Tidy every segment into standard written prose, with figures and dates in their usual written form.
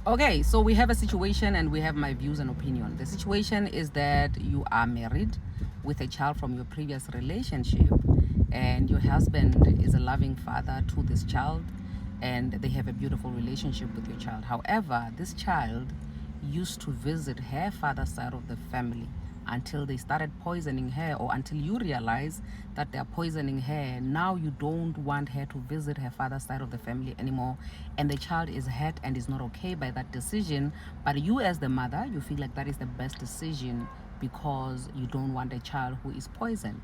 Okay, so we have a situation and we have my views and opinion. The situation is that you are married with a child from your previous relationship, and your husband is a loving father to this child, and they have a beautiful relationship with your child. However, this child used to visit her father's side of the family until they started poisoning her, or until you realize that they're poisoning her. Now you don't want her to visit her father's side of the family anymore, and the child is hurt and is not okay by that decision. But you, as the mother, you feel like that is the best decision because you don't want a child who is poisoned.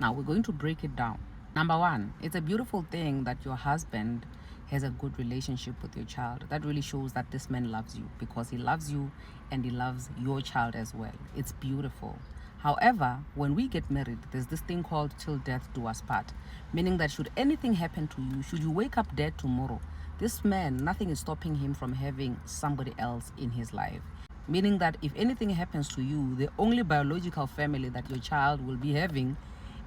Now we're going to break it down. Number one, it's a beautiful thing that your husband has a good relationship with your child. That really shows that this man loves you, because he loves you and he loves your child as well. It's beautiful. However, when we get married, there's this thing called till death do us part, meaning that should anything happen to you, should you wake up dead tomorrow, this man, nothing is stopping him from having somebody else in his life. Meaning that if anything happens to you, the only biological family that your child will be having,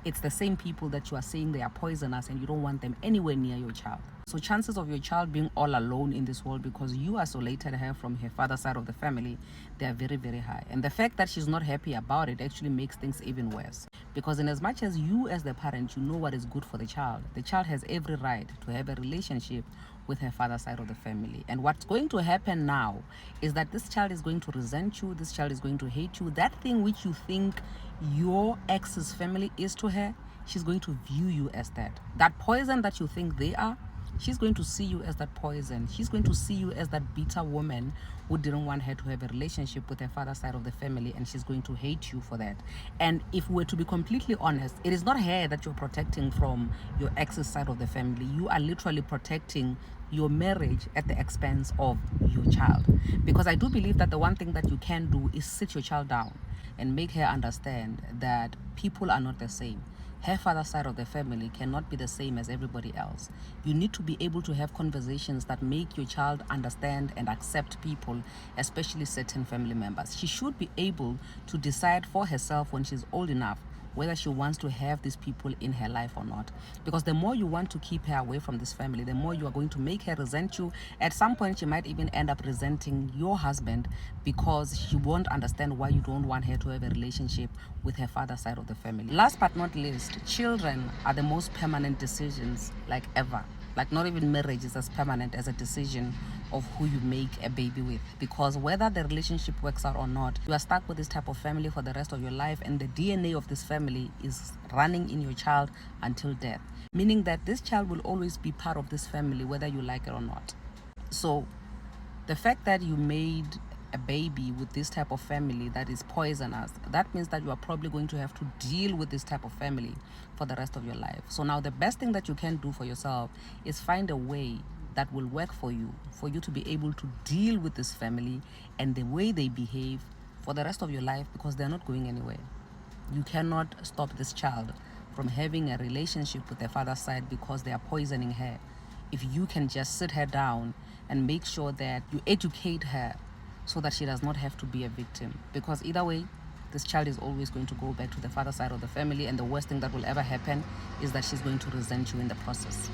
it's the same people that you are saying they are poisonous, and you don't want them anywhere near your child. So chances of your child being all alone in this world because you isolated her from her father's side of the family, they are very, very high. And the fact that she's not happy about it actually makes things even worse. Because in as much as you as the parent, you know what is good for the child has every right to have a relationship with her father's side of the family. And what's going to happen now is that this child is going to resent you, this child is going to hate you. That thing which you think your ex's family is to her, she's going to view you as that. That poison that you think they are, she's going to see you as that poison. She's going to see you as that bitter woman who didn't want her to have a relationship with her father's side of the family, and she's going to hate you for that. And if we're to be completely honest, it is not her that you're protecting from your ex's side of the family. You are literally protecting your marriage at the expense of your child. Because I do believe that the one thing that you can do is sit your child down and make her understand that people are not the same. Her father's side of the family cannot be the same as everybody else. You need to be able to have conversations that make your child understand and accept people, especially certain family members. She should be able to decide for herself when she's old enough whether she wants to have these people in her life or not. Because the more you want to keep her away from this family, the more you are going to make her resent you. At some point, she might even end up resenting your husband because she won't understand why you don't want her to have a relationship with her father's side of the family. Last but not least, children are the most permanent decisions like ever. Like, not even marriage is as permanent as a decision of who you make a baby with. Because whether the relationship works out or not, you are stuck with this type of family for the rest of your life, and the DNA of this family is running in your child until death. Meaning that this child will always be part of this family whether you like it or not. So the fact that you made a baby with this type of family that is poisonous, that means that you are probably going to have to deal with this type of family for the rest of your life. So now the best thing that you can do for yourself is find a way that will work for you to be able to deal with this family and the way they behave for the rest of your life, because they're not going anywhere. You cannot stop this child from having a relationship with their father's side because they are poisoning her. If you can just sit her down and make sure that you educate her so that she does not have to be a victim. Because either way, this child is always going to go back to the father side of the family, and the worst thing that will ever happen is that she's going to resent you in the process.